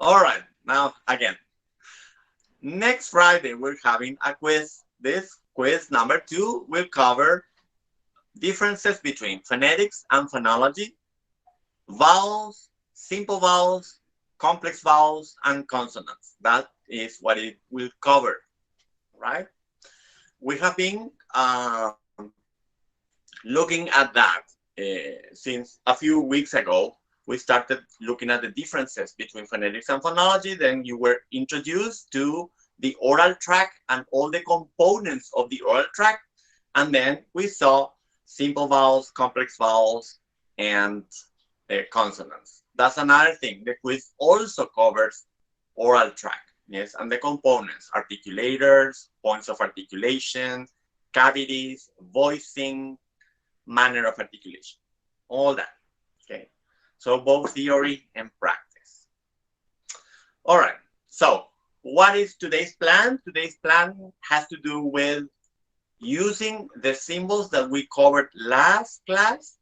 All right, now again. Next Friday, we're having a quiz. This quiz number 2 will cover differences between phonetics and phonology, vowels, simple vowels, complex vowels, and consonants. That is what it will cover, right? We have been looking at that since a few weeks ago. We started looking at the differences between phonetics and phonology. Then you were introduced to the oral track and all the components of the oral track. And then we saw simple vowels, complex vowels, and consonants. That's another thing. The quiz also covers oral track, yes, and the components, articulators, points of articulation, cavities, voicing, manner of articulation, all that, okay? So both theory and practice. All right, so what is today's plan? Today's plan has to do with using the symbols that we covered last class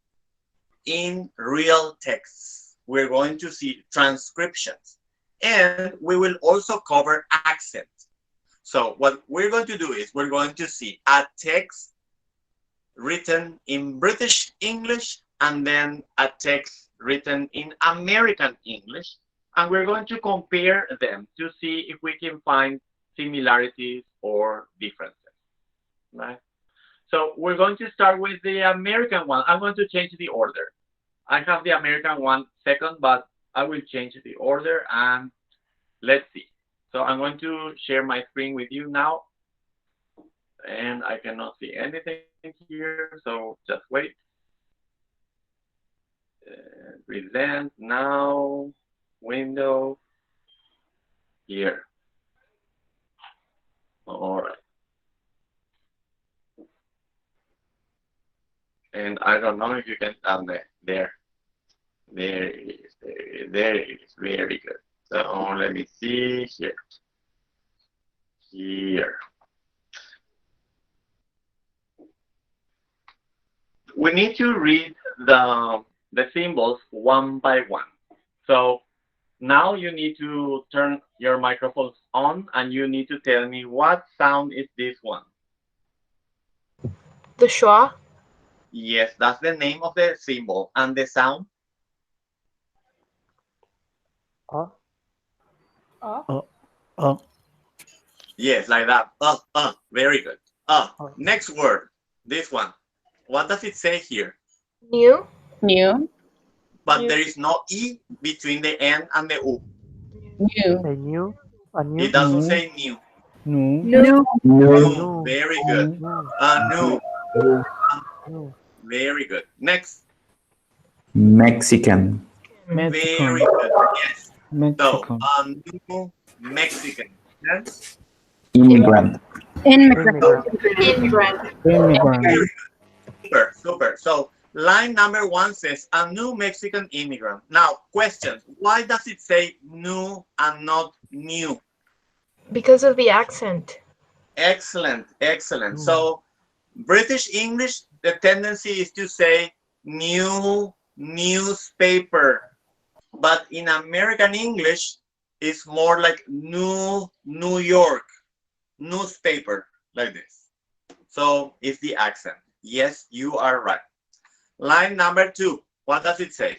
in real texts. We're going to see transcriptions, and we will also cover accent. So what we're going to do is we're going to see a text written in British English and then a text written in American English, and we're going to compare them to see if we can find similarities or differences, right? So we're going to start with the American one. I'm going to change the order. I have the American one second, but I will change the order and let's see. So I'm going to share my screen with you now, and I cannot see anything here, so just wait. Present now, window, here. All right. And I don't know if you can there. There it is. There it is. Very good. So let me see here. Here. We need to read the symbols one by one. So now you need to turn your microphones on and you need to tell me what sound is this one. The schwa. Yes, that's the name of the symbol. And the sound? Uh, Yes, like that. Very good. Next word. This one. What does it say here? New. New. But there is no E between the N and the U. New. It doesn't say new. no, New. New. Very good. New. Very good. Next. Mexican. Very Mexican, good. Yes. So, Mexican, new Mexican. Yes? Immigrant. Immigrant. Immigrant. immigrant, Very super, super. So, line number 1 says a new Mexican immigrant. Now, question. Why does it say new and not new? Because of the accent. Excellent, excellent. So, British English, the tendency is to say new newspaper. But in American English, it's more like New York newspaper, like this. So it's the accent. Yes, you are right. Line number 2. What does it say?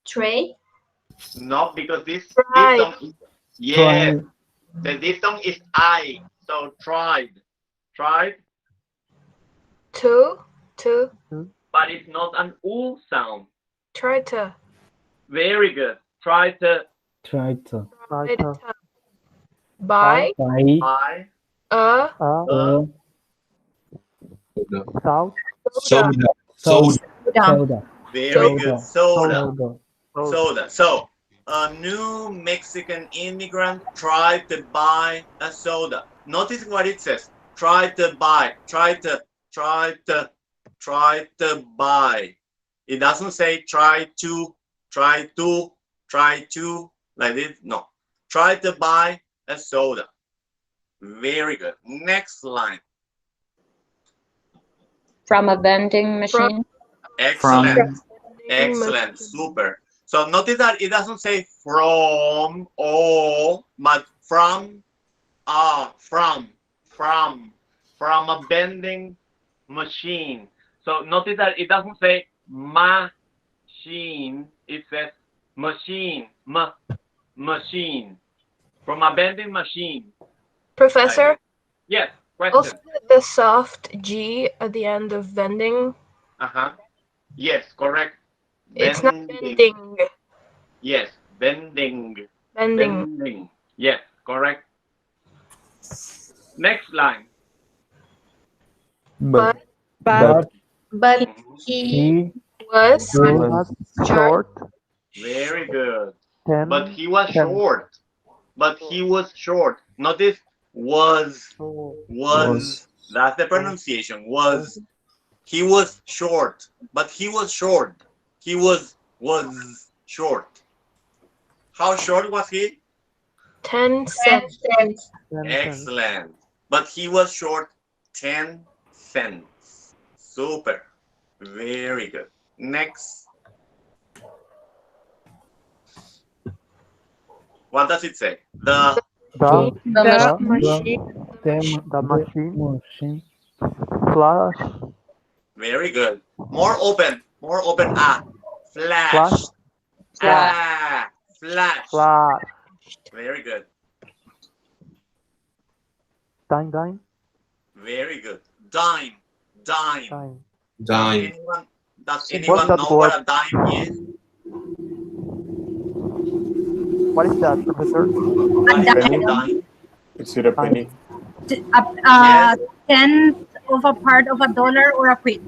Tray. No, because this Tried. diphthong. Yes, tried, the diphthong is I. So tried. To. But it's not an U sound. Try to. Very good. Try to tried to Buy. buy buy A. a Soda. soda, Down. soda, very good. Soda. soda, So, a new Mexican immigrant tried to buy a soda. Notice what it says. Try to buy. Try to buy. It doesn't say try to, like this. No. Try to buy a soda. Very good. Next line. From a vending machine. Excellent. From Excellent. Super. So notice that it doesn't say from or, but from a vending machine. So notice that it doesn't say machine, it says machine, machine. From a vending machine. Professor, Yes, also question. the soft G at the end of vending. Uh-huh. Yes, correct. It's not vending. Yes, vending. Vending. Vending. Yes, correct. Next line. But But But Mhm. he he was was Short. Very good. Ten. But he was Ten. short. But he was short. Notice was. Was. That's the pronunciation. Was. He was short. But he was short. He was short. How short was he? 10 cents. 10 cents. Excellent. But he was short 10 cents. Super. Very good. Next. What does it say? The The the the machine the machine machine flash very good. More open. More open. Ah. flash Flash. flash. Ah. Flash. flash Very good. dime Very good. Dime. Dime. dime. Dime. Does What's anyone that know word? what a dime is? What is that, Professor? What is a dime? Is it a penny? Yes. Tenth of a part of a dollar or a quid.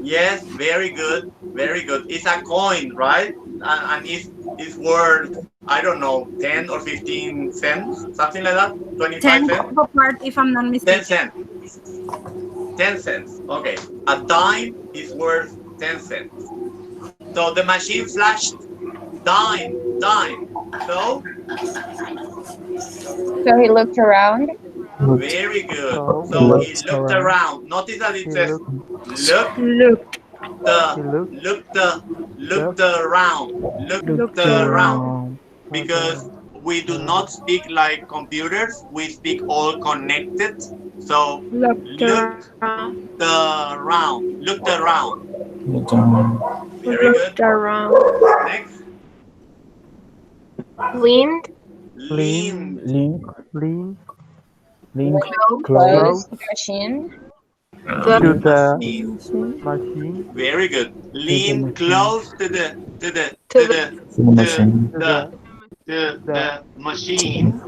Yes, very good, very good. It's a coin, right? And it's worth, I don't know, 10 or 15 cents, something like that. 25 Tenth cents, of a part, if I'm not 10 mistaken. cents, 10 cents. Okay, a dime is worth 10 cents. So the machine flashed dime, dime. So So he looked around. looked very good. So So he looked looked around. around. Notice that it he says looked look Look. he looked looked around, looked Looked around. around. Because we do around. not speak like computers, we speak all connected. So Looked looked around. looked around. Look around. Very good. Looked around. Next, Leaned. lean leaned. Link lean link Close. close Close the machine. The to The the machine. machine Very good. to the Lean machine. close to the to the To the machine. to the the machine.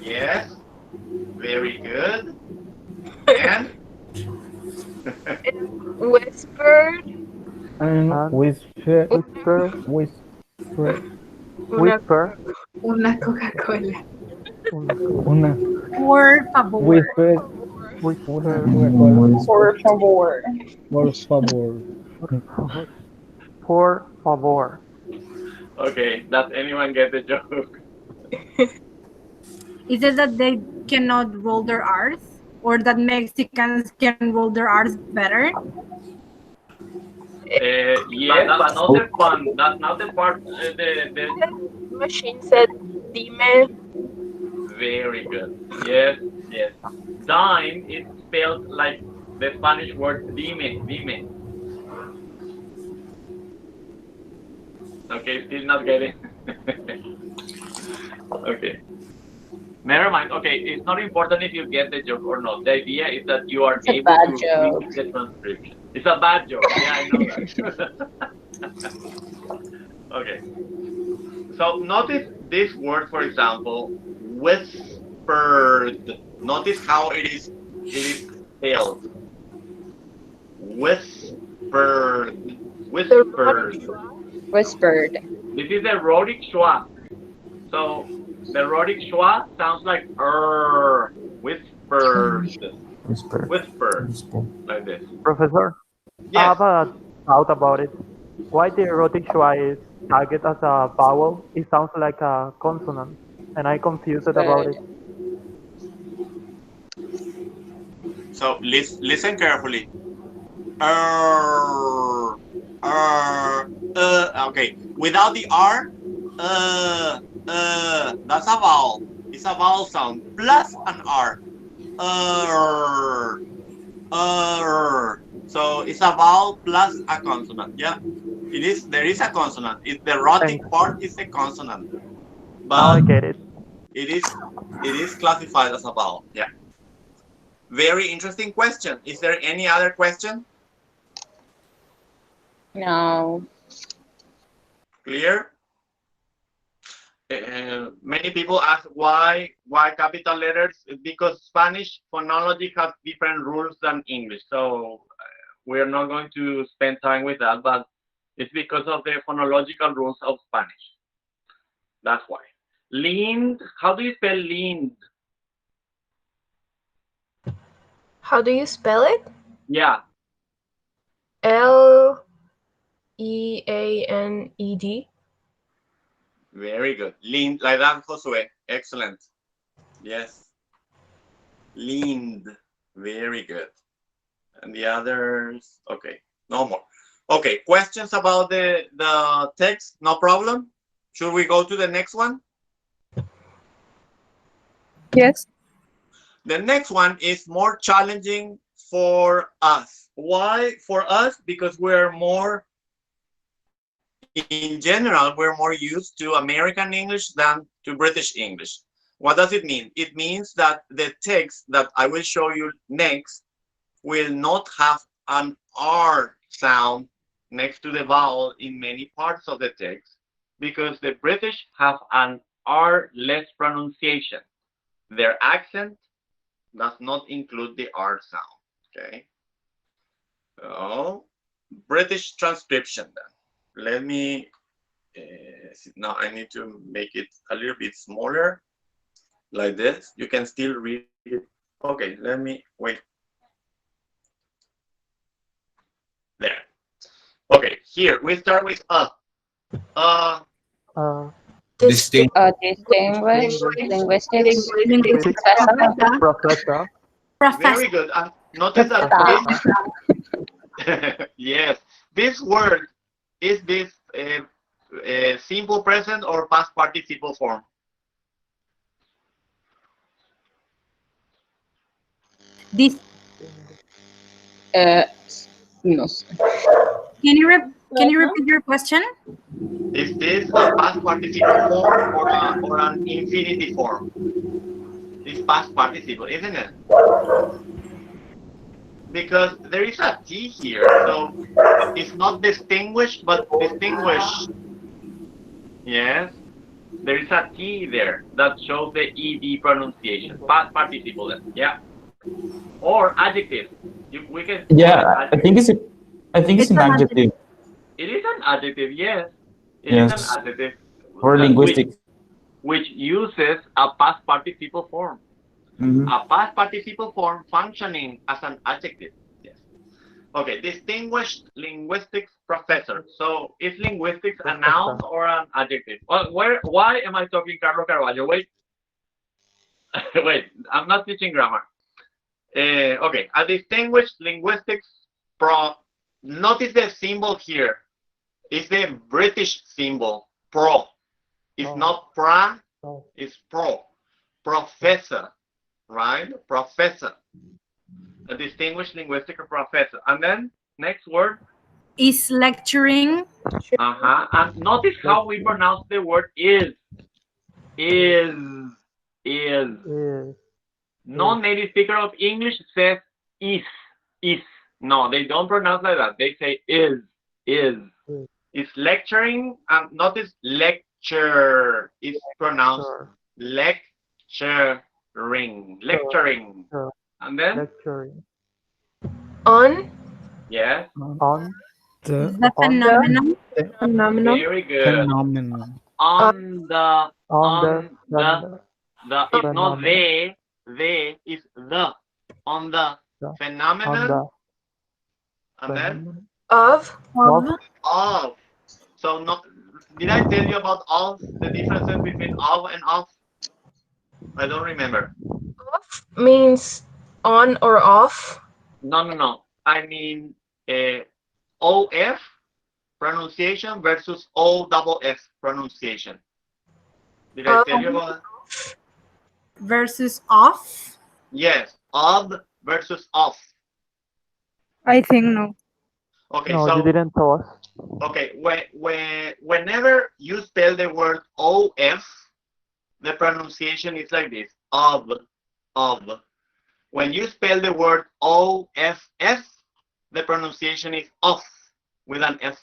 Yes. Very good. And whispered. And and whisper whisper whisper Una, whisper Una Coca-Cola. una Por favor. whisper una whisper Coca-Cola. Por favor. Por favor. por favor. okay, does anyone get the joke? Is it that they cannot roll their R's? Or that Mexicans can roll their R's better? Yes, but not the fun. That's not the part. The Machine said dime. very good. Yes, yes. Dime is spelled like the Spanish word dime, dime. Okay, still not getting. Okay. Never mind. Okay, it's not important if you get the joke or not. The idea is that you are It's a able bad to joke. read the transcription. It's a bad joke. Yeah, I know that. Okay. So notice this word, for example, whispered. Notice how it is spelled. Whispered. Whispered. Whispered. This is the rhotic schwa. So the rhotic schwa sounds like whispered. Whisper. Whisper. Whisper. Like this. Professor, I Yes. have a doubt about it. Why the erotic schwa is target as a vowel? It sounds like a consonant, and I confused about it. So listen carefully. Er, Okay, without the R, that's a vowel. It's a vowel sound plus an R. So it's a vowel plus a consonant. Yeah, it is. There is a consonant. The rhotic Thanks. part is a consonant, Now I but get it. it is classified as a vowel. Yeah. Very interesting question. Is there any other question? No. Clear? Many people ask why capital letters. It's because Spanish phonology has different rules than English, so we're not going to spend time with that, but it's because of the phonological rules of Spanish. That's why. Lind, how do you spell lind? How do you spell it? Yeah, Leaned. very good. Lind, like that, Josue. Excellent. Yes. Lind, very good. And the others, okay, no more. Okay, questions about the text? No problem. Should we go to the next one? Yes. The next one is more challenging for us. Why for us? Because we're more, in general, we're more used to American English than to British English. What does it mean? It means that the text that I will show you next will not have an R sound next to the vowel in many parts of the text because the British have an R-less pronunciation. Their accent does not include the R sound. Okay. So, British transcription then. Let me, now I need to make it a little bit smaller, like this. You can still read it. Okay, let me, wait. There. Okay, here we start with Distinct. Distinguished linguistics Linguistic professor. professor. very good. Notice that this, yes, this word is this simple present or past participle form. This. No sé. Can you repeat your question? Is this a past participle form or an infinity form? It's past participle, isn't it? Because there is a T here, so it's not distinguished, but distinguished. Yes, there is a T there that shows the ED pronunciation. Past participle, yeah. Or adjective. We can. Yeah, I think it's an adjective. It is an adjective, yes. It is Yes. an adjective. For linguistics. Which uses a past participle form. Mhm. A past participle form functioning as an adjective. Yes. Okay, distinguished linguistics professor. So is linguistics a noun or an adjective? Why am I talking Carlos Carvalho? Wait. Wait, I'm not teaching grammar. Okay, a distinguished linguistics notice the symbol here. It's the British symbol, pro. It's not pra, it's pro. Professor, right? Professor. A distinguished linguistic professor. And then, next word. Is lecturing. And notice how we pronounce the word is. Is. Non-native speaker of English says is. No, they don't pronounce like that. They say is. It's lecturing, and notice lecture is pronounced lecturing. And then? Lecturing. On. Yes. On. The phenomenon. Very good. Phenomenon. On the. It's not the is the. On the phenomenon. And then? Of. So did I tell you about of, the differences between of and off? I don't remember. Off means on or off. No. I mean OF pronunciation versus OFF pronunciation. Did I tell you about that? Versus off. Yes, of versus off. I think no. Okay, No, so you didn't tell us. okay, whenever you spell the word OF, the pronunciation is like this: of. When you spell the word OFF, the pronunciation is off with an F,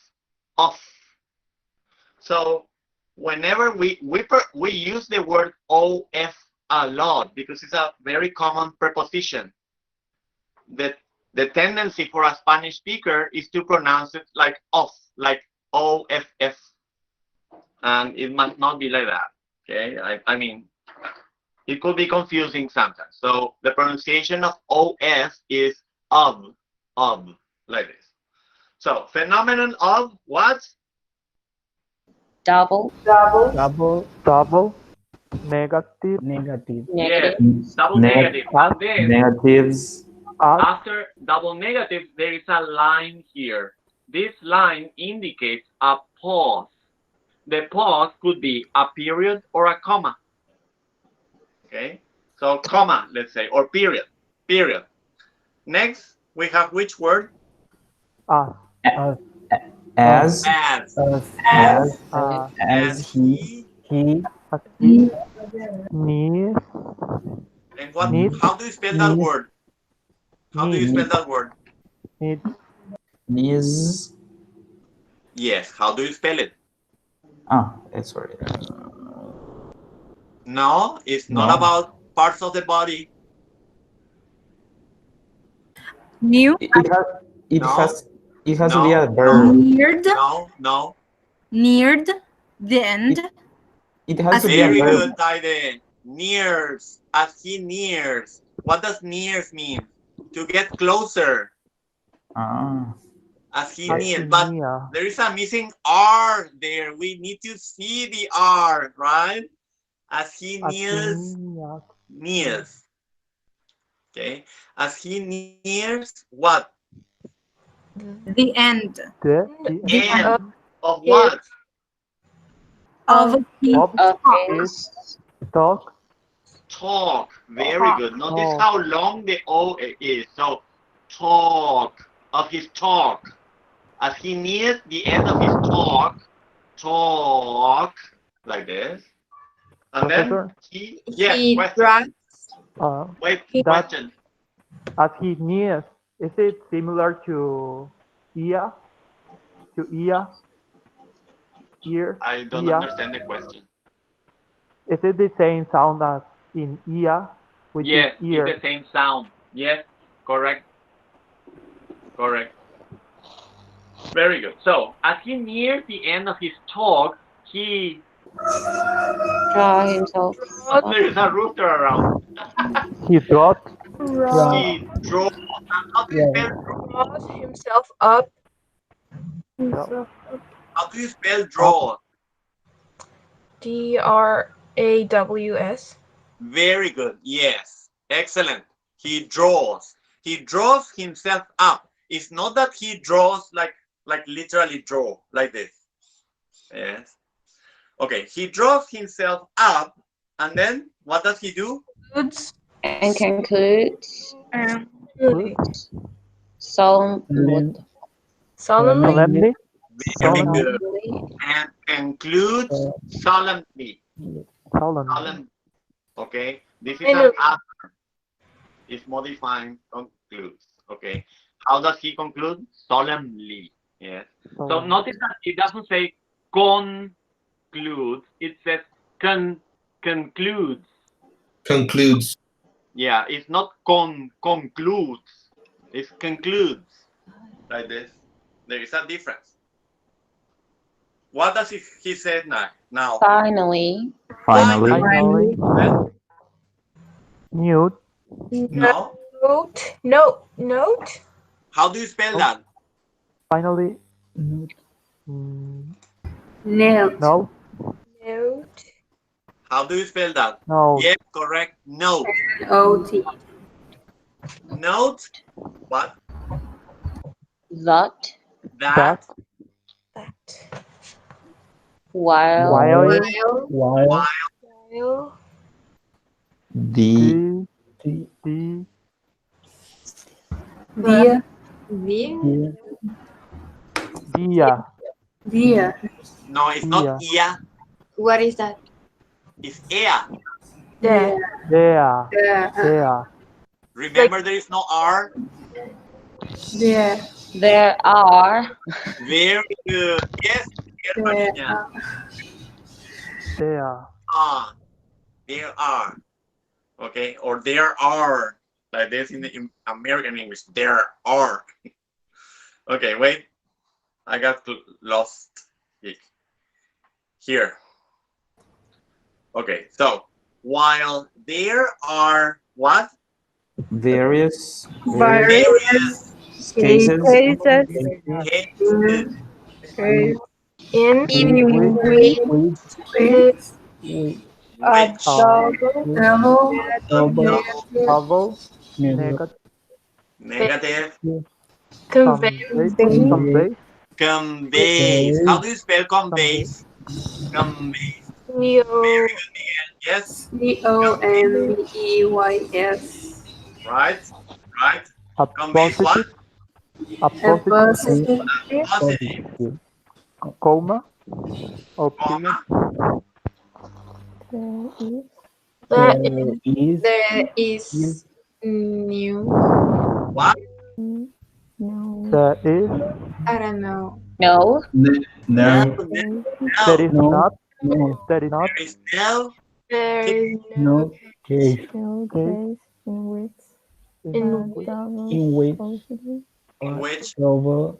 off. So whenever we use the word OF a lot because it's a very common preposition. The tendency for a Spanish speaker is to pronounce it like off, like OFF, and it must not be like that. Okay, I mean, it could be confusing sometimes. So the pronunciation of OF is of, like this. So phenomenon of what? Double. Double Double. Negative. negative. Yes, Negative. double Neg- negative. And then Negatives. As. after double negative, there is a line here. This line indicates a pause. The pause could be a period or a comma. Okay, so comma, let's say, or period. Next, we have which word? As. As. As. As he. He As he. Needs. And what? Need. How do you spell that word? How do you spell that word? Needs. Needs. Yes. How do you spell it? Sorry. No, it's not No. about parts of the body. New. It No. has to No. be a verb. Neared. No. Neared the end. It has to be a Very verb. good, Taide. Nears. As he nears. What does nears mean? To get closer. As he As nears. he But near. there is a missing R there. We need to see the R, right? As he As he nears. nears. Nears. Okay. As he nears what? The end. The End of what? Of of Of his talk. Talk. Very good. Notice how long the O is. So talk. Of his talk. As he nears the end of his talk like this. And Professor? then He question. drives. Wait, that- question. As he nears. Is it similar to ear? To ear? Ear? I don't ear? understand the question. Is it the same sound as in ear? Which Yes, is ear? it's the same sound. Yes, correct. Very good. So, as he nears the end of his talk, he... Draw himself. There is a rooster around. He dropped. He drove. How do you Yeah. spell Draws himself up. How do you spell draw? DRAWS. Very good. Yes. Excellent. He draws. He draws himself up. It's not that he draws like literally draw, like this. Yes. Okay. He draws himself up, and then what does he do? And concludes. Solemnly. Solemn. Solemnly. Very Solemnly. good. And concludes solemnly. Solemnly. Okay. This is an adverb. It's modifying concludes. Okay. How does he conclude? Solemnly. Yes. So notice that it doesn't say concludes. It says concludes. Concludes. Yeah. It's not concludes. It's concludes. Like this. There is a difference. What does he say now? Finally. Finally. Mute. No. Note. How do you spell that? Finally. Note. No. Note. How do you spell that? No. Yes, correct. Note. OT. Note. What? That. That. While. While. While. While. The. The. Dia. Dia. Dia. Dia. No, it's not ia. What is that? It's ea. There. There. The. There. Remember, there is no r. The. There are. Very good. Yes. The. Maria. There. There are. Okay, or there are, like this in the American English. There are. Okay, wait. I got lost here. Okay, so while there are what? Various Various cases cases Cases. In. in Which. With. a Which double Double. Double. Negative. negative Convey. Convey. conveys. How do you spell conveys? Conveys. Neo. Yes, Conveys. right, right. A Conveys what? positive. A A positive. positive. Positive. Comma. Or period. There Is. There is new. What? There is. I don't know. No. No, no There is No. not. No. There is not. there is no. there is No case. Case. in In which. In which Double.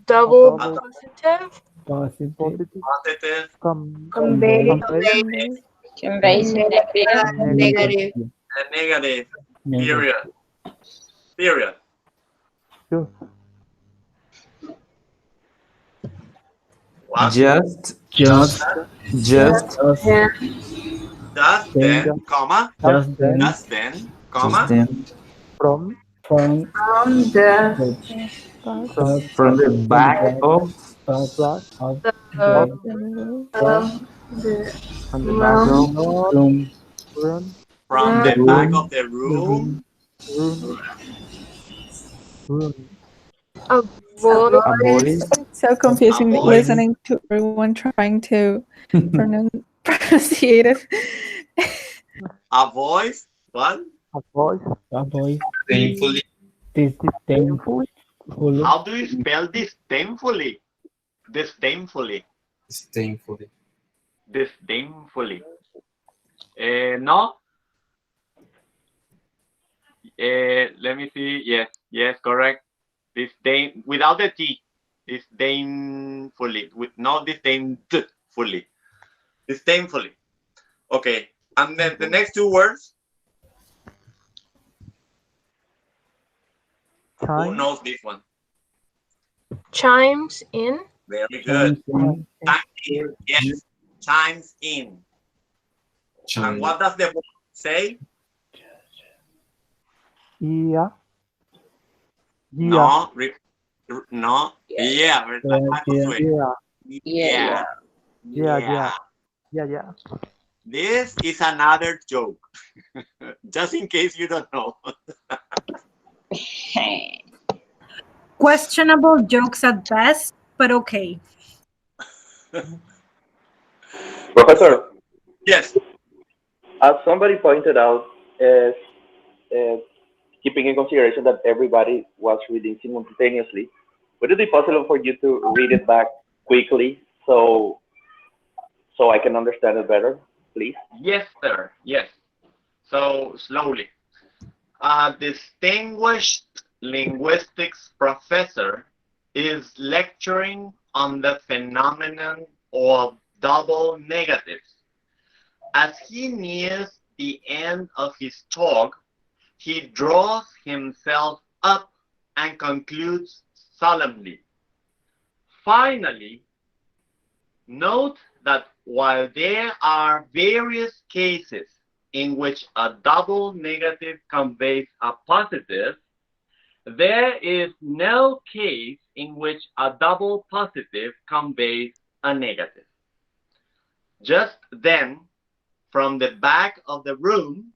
double Double. positive. Positive. Positive. positive convey Conveys negative. Negative. and negative. Negative. Period. Period. Just. What? just Just. just Yeah. Just then, comma. Just then. Just then, just comma. then From. From From the. from the back of Back. of The The. from the back of room. Room. From the back of the room. Room. Room. a voice. a voice So confusing A voice. listening to everyone trying to pronunciate it. A voice. What? A voice. A boy. painfully Disdainful. How do you spell disdainfully? Disdainfully. disdainfully Disdainfully. No. Let me see. Yes, yes, correct. Disdain without the T. Disdainfully. With no disdainfully. Disdainfully. Okay. And then the next two words. Who Time. knows this one? Chimes in. Very good. Something. Chimes in. Yes. Chimes in. And what does the word say? Yeah. No. No. Yeah. Yeah. Yeah. Yeah. This is another joke. Just in case you don't know. questionable jokes at best, but okay. Professor, Yes. as somebody pointed out, is keeping in consideration that everybody was reading simultaneously, would it be possible for you to read it back quickly so I can understand it better, please? Yes, sir. Yes. So slowly. A distinguished linguistics professor is lecturing on the phenomenon of double negatives. As he nears the end of his talk, he draws himself up and concludes solemnly. Finally, note that while there are various cases in which a double negative conveys a positive, There is no case in which a double positive conveys a negative. Just then, from the back of the room,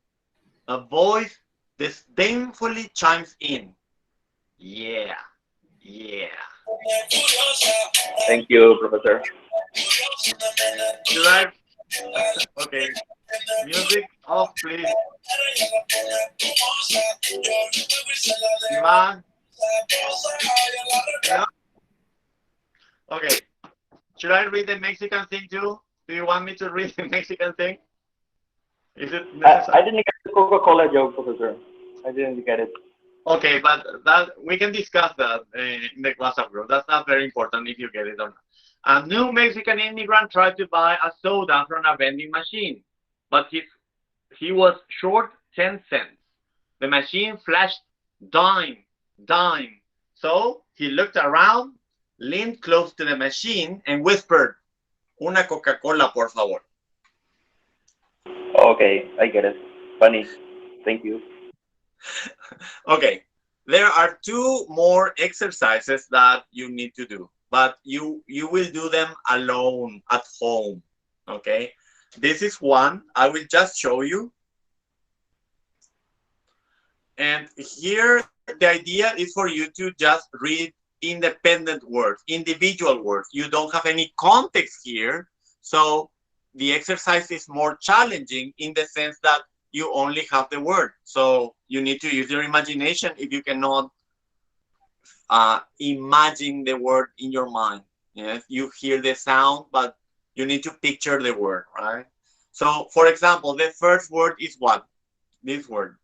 a voice disdainfully chimes in. Yeah, yeah. Thank you, Professor. Should I? Okay. Music off, please. Ivan? No? Okay. Should I read the Mexican thing too? Do you want me to read the Mexican thing? Is it I necessary? didn't get the Coca-Cola joke, Professor. I didn't get it. Okay, but that we can discuss that in the WhatsApp group. That's not very important if you get it or not. A new Mexican immigrant tried to buy a soda from a vending machine, but he was short 10 cents. The machine flashed dime, dime. So he looked around, leaned close to the machine, and whispered, "Una Coca-Cola, por favor." Okay, I get it. Funny. Thank you. Okay, there are two more exercises that you need to do, but you will do them alone at home. Okay, this is one. I will just show you. And here, the idea is for you to just read independent words, individual words. You don't have any context here. So the exercise is more challenging in the sense that you only have the word. So you need to use your imagination if you cannot imagine the word in your mind. Yes, you hear the sound, but you need to picture the word, right? So, for example, the first word is what? This word.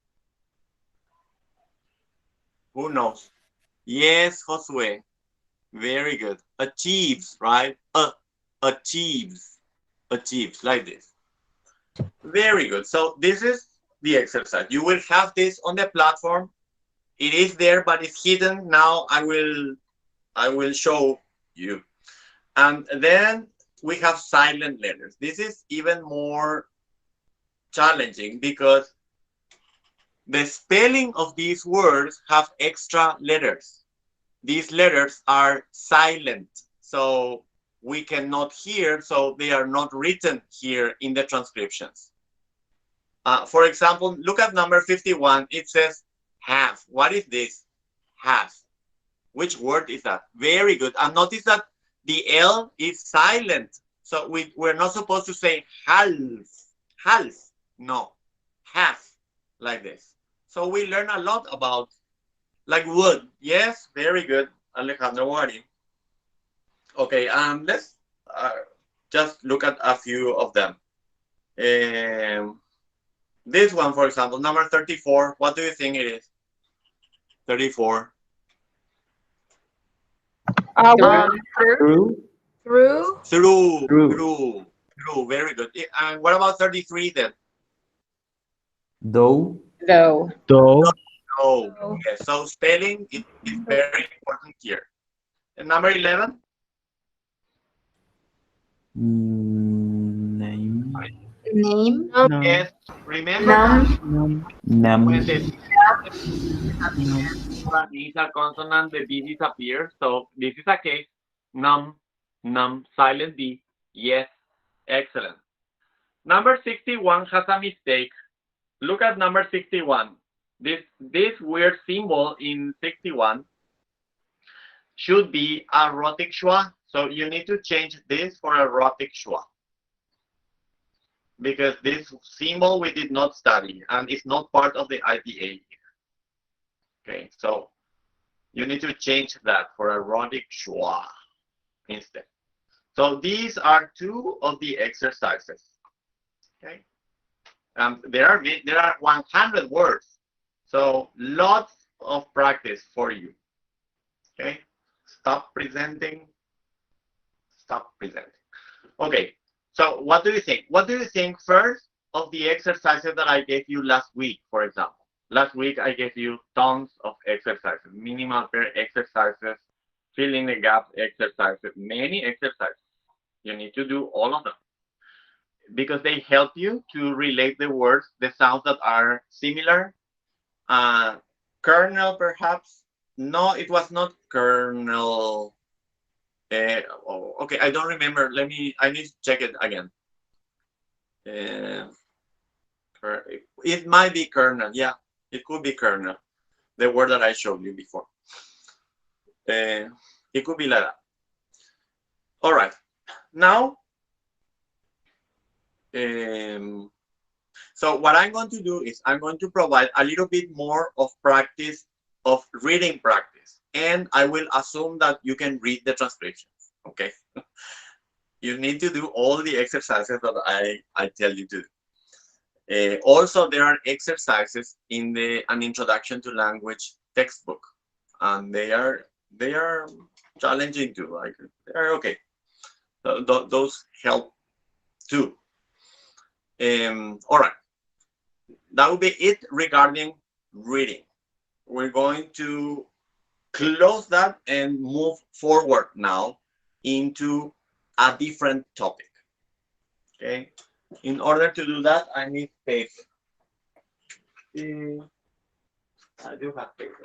Who knows? Yes, Josue. Very good. Achieves, right? Achieves. Achieves, like this. Very good. So this is the exercise. You will have this on the platform. It is there, but it's hidden. Now I will show you. And then we have silent letters. This is even more challenging because the spelling of these words have extra letters. These letters are silent, so we cannot hear, so they are not written here in the transcriptions. For example, look at number 51. It says have. What is this? Have. Which word is that? Very good. And notice that the L is silent. So we're not supposed to say half. Half. No. Half. Like this. So we learn a lot about, like, wood. Yes, very good, Alejandro Wari. Okay, let's just look at a few of them. This one, for example, number 34. What do you think it is? 34. Through. Through. Very good. And what about 33 then? Though. Though. Though. Oh, okay. So spelling is very important here. And number 11? Name. Name. Yes. Remember Num. when the is a consonant, the B disappears. So this is a case. Num, silent B. Yes, excellent. Number 61 has a mistake. Look at number 61. This weird symbol in 61 should be a rhotic schwa. So you need to change this for a rhotic schwa, because this symbol we did not study and it's not part of the IDA. Okay, so you need to change that for a rhotic schwa instead. So these are two of the exercises. Okay, there are 100 words, so lots of practice for you. Okay, stop presenting. Okay, so what do you think? What do you think first of the exercises that I gave you last week, for example? Last week I gave you tons of exercises, minimal pair exercises, fill in the gap exercises, many exercises. You need to do all of them because they help you to relate the words, the sounds that are similar. Kernel, perhaps, No, it was not kernel. Oh, okay, I don't remember. I need to check it again. Uh, it might be kernel. Yeah, it could be kernel. The word that I showed you before. It could be like that. All right. Now, so what I'm going to do is I'm going to provide a little bit more of practice, of reading practice. And I will assume that you can read the transcriptions, okay? You need to do all the exercises that I tell you to do. Also, there are exercises in an introduction to language textbook, and they are challenging too. Like they are okay. So those help too. All right, that will be it regarding reading. We're going to close that and move forward now into a different topic. Okay. In order to do that, I need paper. I do have paper.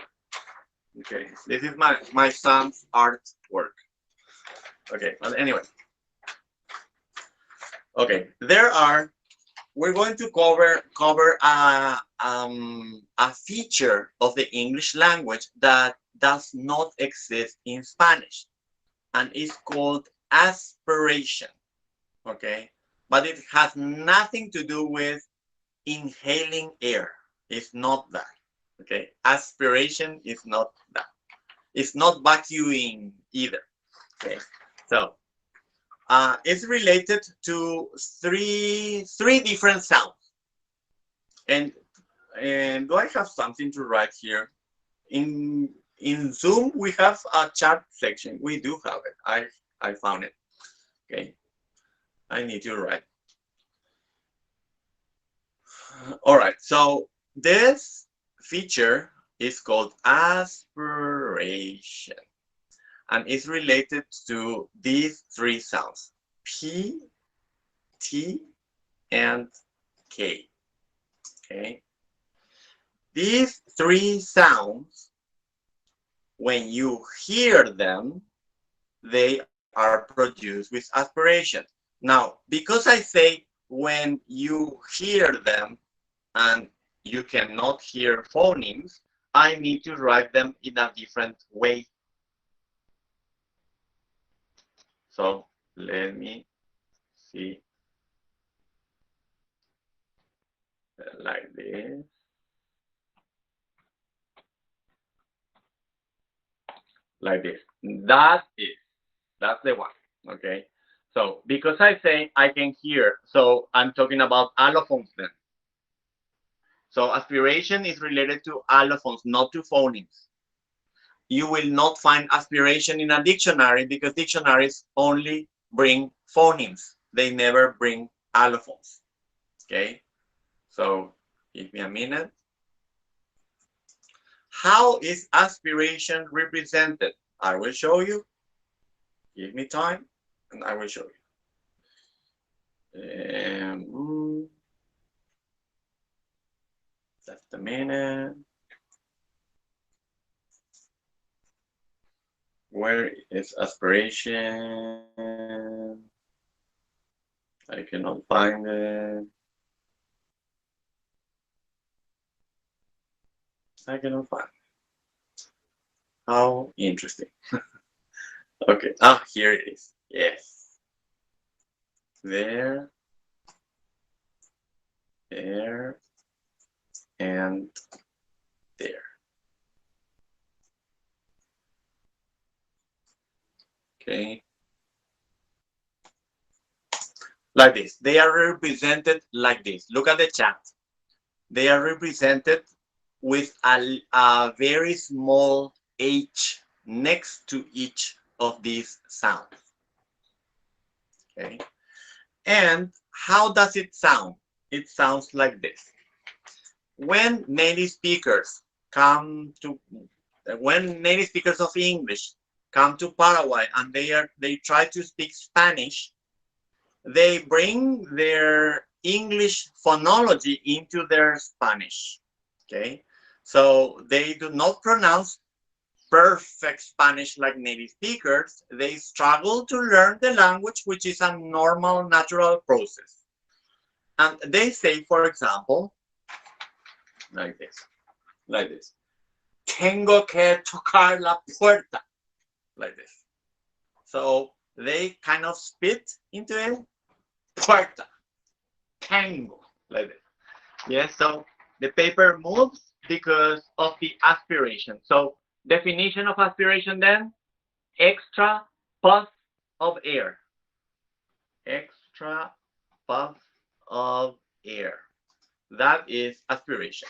Okay, this is my son's artwork. Okay, but anyway. Okay, we're going to cover a feature of the English language that does not exist in Spanish, and it's called aspiration. Okay, but it has nothing to do with inhaling air. It's not that. Okay, aspiration is not that. It's not vacuuming either. Okay, so it's related to three different sounds. And do I have something to write here? In Zoom we have a chat section. We do have it. I found it. Okay, I need to write. All right, so this feature is called aspiration, and it's related to these three sounds: P, T, and K. Okay, these three sounds, when you hear them, they are produced with aspiration. Now, because I say when you hear them and you cannot hear phonemes, I need to write them in a different way. So let me see. Like this. Like this. That's the one. Okay. So because I say I can hear, so I'm talking about allophones then. So aspiration is related to allophones, not to phonemes. You will not find aspiration in a dictionary because dictionaries only bring phonemes. They never bring allophones. Okay. So give me a minute. How is aspiration represented? I will show you. Give me time and I will show you. Just a minute. Where is aspiration? I cannot find it. I cannot find it. How interesting. Okay. Ah, here it is. Yes. There. There. And there. Okay. Like this. They are represented like this. Look at the chat. They are represented with a very small h next to each of these sounds. Okay. And how does it sound? It sounds like this. When native speakers of English come to Paraguay and they try to speak Spanish, they bring their English phonology into their Spanish. Okay, so they do not pronounce perfect Spanish like native speakers, they struggle to learn the language, which is a normal, natural process. And they say, for example, like this. Tengo que tocar la puerta, like this. So they kind of spit into it, puerta, tengo, like this. Yes, so the paper moves because of the aspiration. So definition of aspiration then, extra puff of air. Extra puff of air. That is aspiration.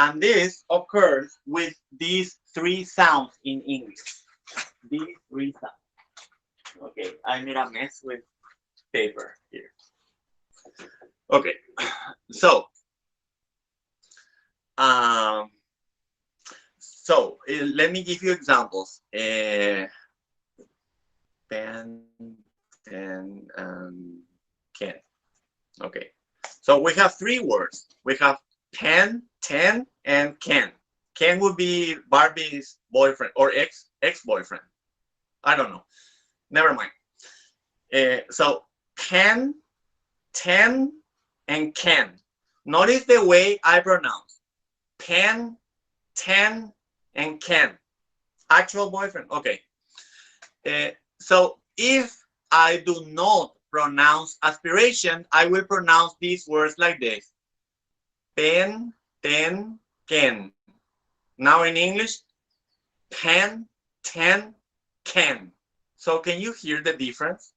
And this occurs with these three sounds in English. These three sounds. Okay, I made a mess with paper here. Okay, so let me give you examples. Pen, can. Okay, so we have three words. We have pen, ten, and can. Can would be Barbie's boyfriend or ex-boyfriend. I don't know. Never mind. So pen, ten, and can. Notice the way I pronounce. Pen, ten, and can. Actual boyfriend. Okay. So if I do not pronounce aspiration, I will pronounce these words like this. Pen, ten, can. Now in English, pen, ten, can. So can you hear the difference?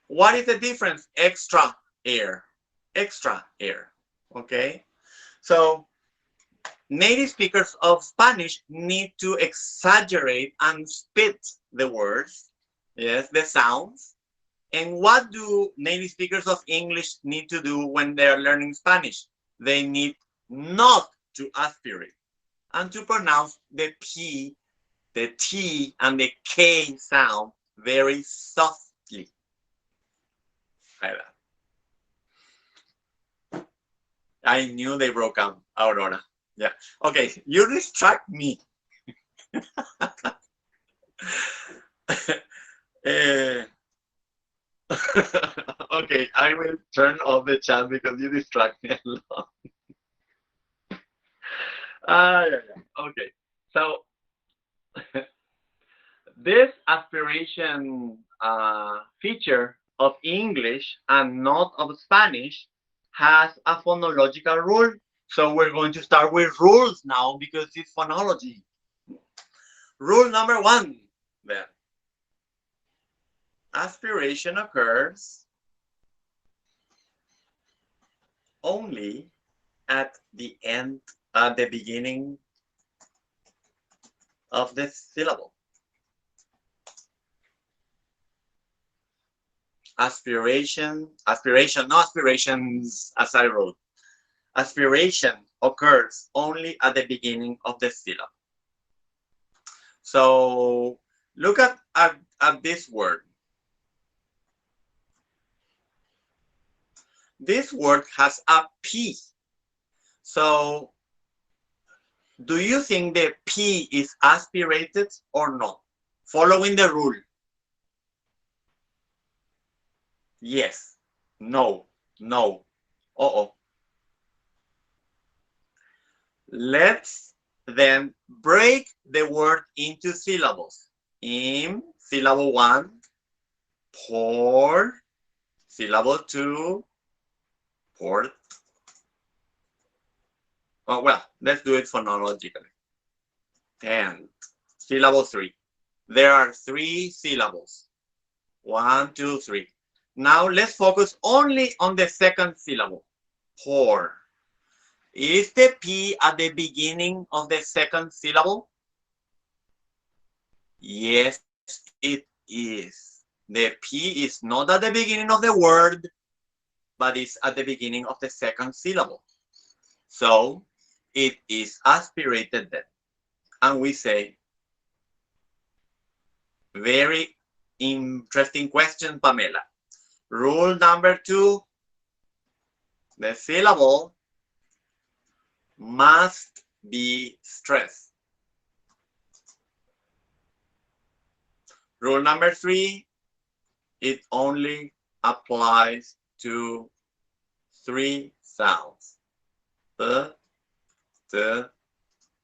What is the difference? Extra air. Extra air. Okay. So native speakers of Spanish need to exaggerate and spit the words, yes, the sounds. And what do native speakers of English need to do when they're learning Spanish? They need not to aspirate and to pronounce the P, the T, and the K sound very softly. Like that. I knew they broke out, Aurora. Yeah. Okay, you distract me. Okay, I will turn off the chat because you distract me a lot. Okay, so this aspiration feature of English and not of Spanish has a phonological rule. So we're going to start with rules now because it's phonology. Rule number 1 then. Aspiration occurs only at the beginning of the syllable. Aspiration, no aspirations as I wrote. Aspiration occurs only at the beginning of the syllable. So look at this word. This word has a P. So do you think the P is aspirated or not? Following the rule. Yes. No. No. Uh-oh. Let's then break the word into syllables. In syllable 1, pour, syllable 2, port. Oh, well, let's do it phonologically. And syllable 3. There are 3 syllables. 1, 2, 3. Now let's focus only on the second syllable. Pour. Is the P at the beginning of the second syllable? Yes, it is. The P is not at the beginning of the word, but it's at the beginning of the second syllable. So it is aspirated then. And we say, very interesting question, Pamela. Rule number 2, the syllable must be stressed. Rule number 3, it only applies to 3 sounds. The,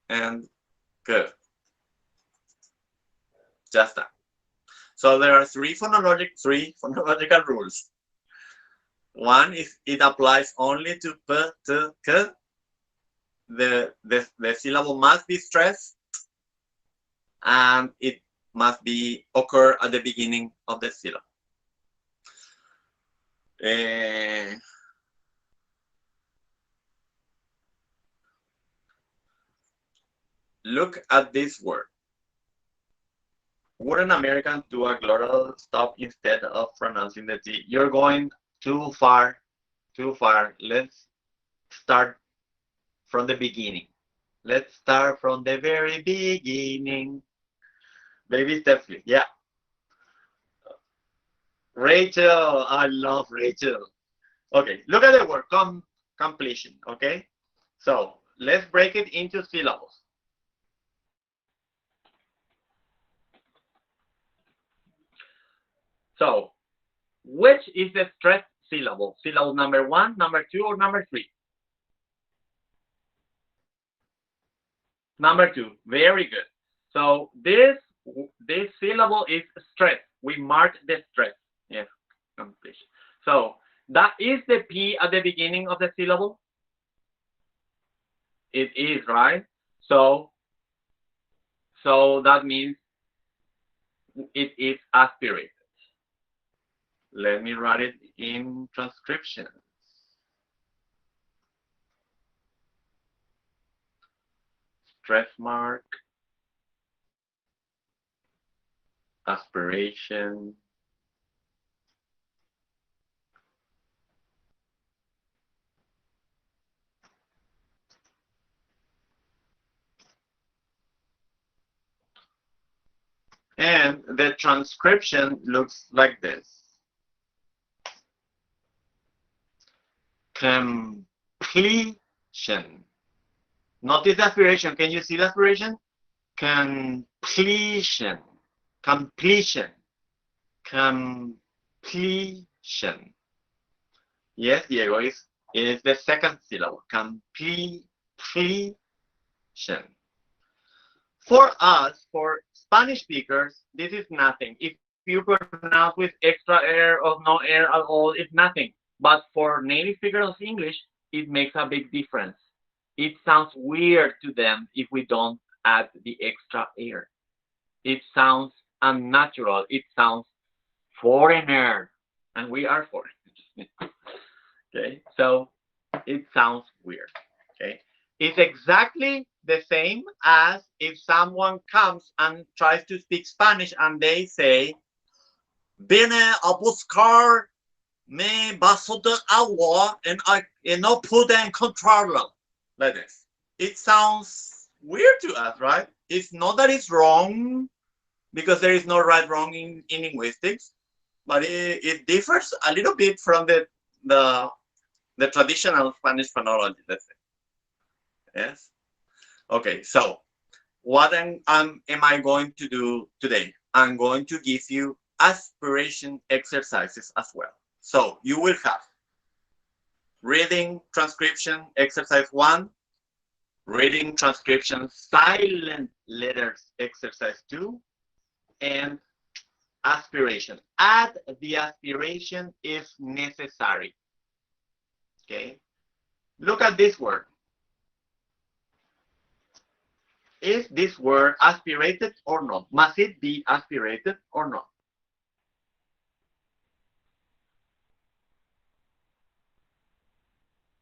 and g. Just that. So there are three phonological rules. One is it applies only to p, t, k. The syllable must be stressed, and it must be occur at the beginning of the syllable. Look at this word. Wouldn't Americans do a glottal stop instead of pronouncing the T? You're going too far, too far. Let's start from the beginning. Let's start from the very beginning. Baby steps, please. Yeah. Rachel, I love Rachel. Okay, look at the word completion. Okay, so let's break it into syllables. So, which is the stressed syllable? Syllable number 1, number 2, or number 3? Number 2. Very good. So this syllable is stressed. We mark the stress. Yes, completion. So that is the P at the beginning of the syllable. It is, right? So that means it is aspirated. Let me write it in transcriptions. Stress mark, aspiration, and the transcription looks like this. Completion. Notice the aspiration. Can you see the aspiration? Completion. Completion. Completion. Yes, Diego, is the second syllable. Completion. For us, for Spanish speakers, this is nothing. If you pronounce with extra air or no air at all, it's nothing. But for native speakers of English, it makes a big difference. It sounds weird to them if we don't add the extra air. It sounds unnatural. It sounds foreigner, and we are foreigners. Okay, so it sounds weird. Okay, it's exactly the same as if someone comes and tries to speak Spanish and they say, "Vine a buscar me vaso de agua and no pude encontrarlo." Like this. It sounds weird to us, right? It's not that it's wrong, because there is no right wrong in linguistics, but it differs a little bit from the traditional Spanish phonology, let's say. Yes. Okay, so what am I going to do today? I'm going to give you aspiration exercises as well. So you will have reading transcription exercise 1, reading transcription silent letters exercise 2, and aspiration. Add the aspiration if necessary. Okay. Look at this word. Is this word aspirated or not? Must it be aspirated or not?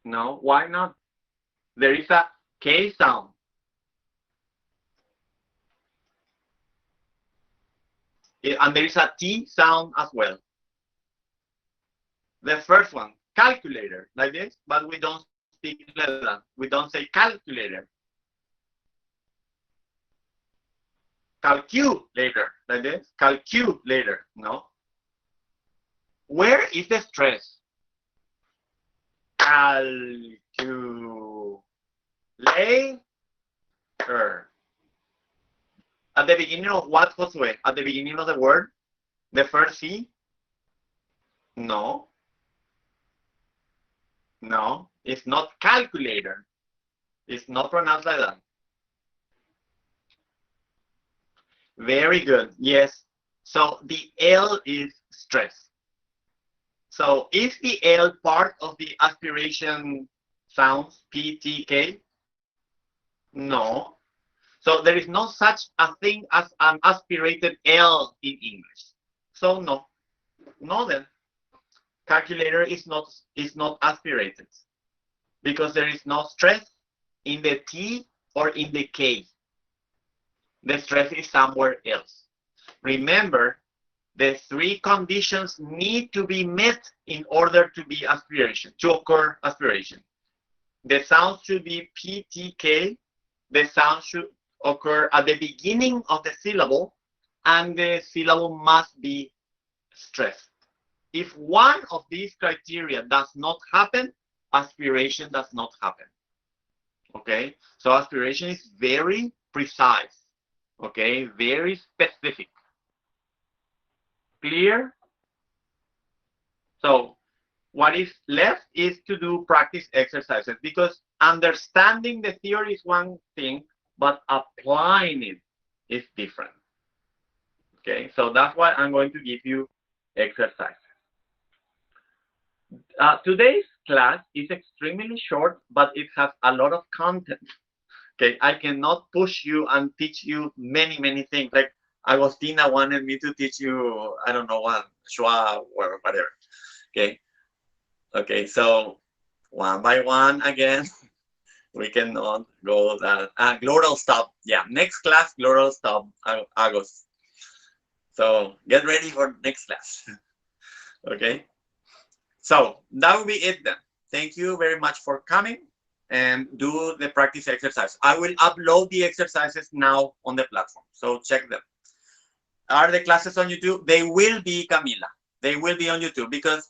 No, why not? There is a K sound. And there is a T sound as well. The first one, calculator, like this, but we don't speak like that. We don't say calculator. Calculator, like this, calculator, no. Where is the stress? Calculator. At the beginning of what, Josue? At the beginning of the word? The first C? No. No. It's not calculator. It's not pronounced like that. Very good. Yes. So the L is stress. So is the L part of the aspiration sounds, P, T, K? No. So there is no such a thing as an aspirated L in English. So no. No then. Calculator is not aspirated because there is no stress in the T or in the K. The stress is somewhere else. Remember, the three conditions need to be met in order to be aspiration, to occur aspiration. The sound should be PTK. The sound should occur at the beginning of the syllable, and the syllable must be stressed. If one of these criteria does not happen, aspiration does not happen. Okay, so aspiration is very precise. Okay, very specific. Clear? So what is left is to do practice exercises, because understanding the theory is one thing, but applying it is different. Okay, so that's why I'm going to give you exercises. Today's class is extremely short, but it has a lot of content. Okay, I cannot push you and teach you many things. Like Agostina wanted me to teach you, I don't know what, Schwa or whatever. Okay. Okay, so one by one again, we cannot go that. Glottal stop. Yeah, next class, glottal stop, August. So get ready for next class. Okay. So that will be it then. Thank you very much for coming and do the practice exercise. I will upload the exercises now on the platform, so check them. Are the classes on YouTube? They will be, Camila. They will be on YouTube because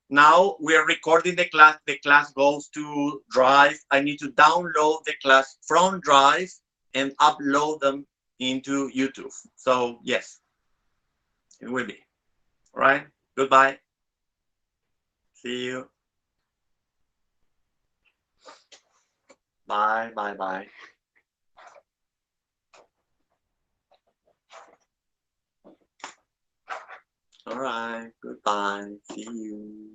now we are recording the class. The class goes to Drive. I need to download the class from Drive and upload them into YouTube. So yes, it will be. All right. Goodbye. See you. Bye. Bye. Bye. All right. Goodbye. See you.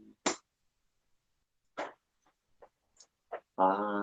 Bye.